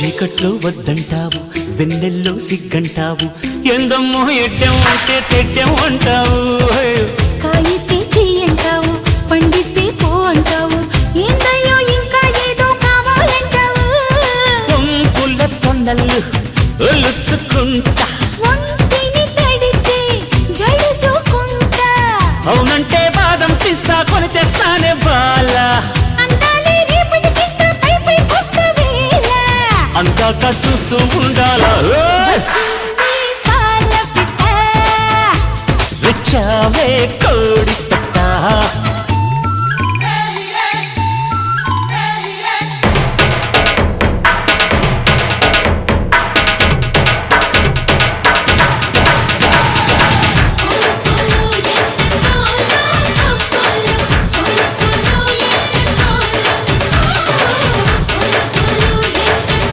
చీకట్లో వద్దంటావు, వెన్నెల్లో సిగ్గంటావు, ఎందమ్మో ఎడ్డెం అంటే తెడ్డెం అంటావు. కాయిస్తే చెయ్యంటావు, పండిస్తే పో అంటావు, ఏందయ్యో ఇంకా ఏదో కావాలంటావు. పొంపుల తొండలు ఒలుచుకుంటా, ఒంటిని తడితే జడుచుకుంటా, అవునంటే బాదం పిస్తా కొని తెస్తానే బాల, అందాలే రేపటికిస్తా పై పైకొస్తా వేళ, అందాక చూస్తూ ఉండాలా. వచ్చింది పాల పిట్ట, రిచ్చావే కోడి పెట్ట.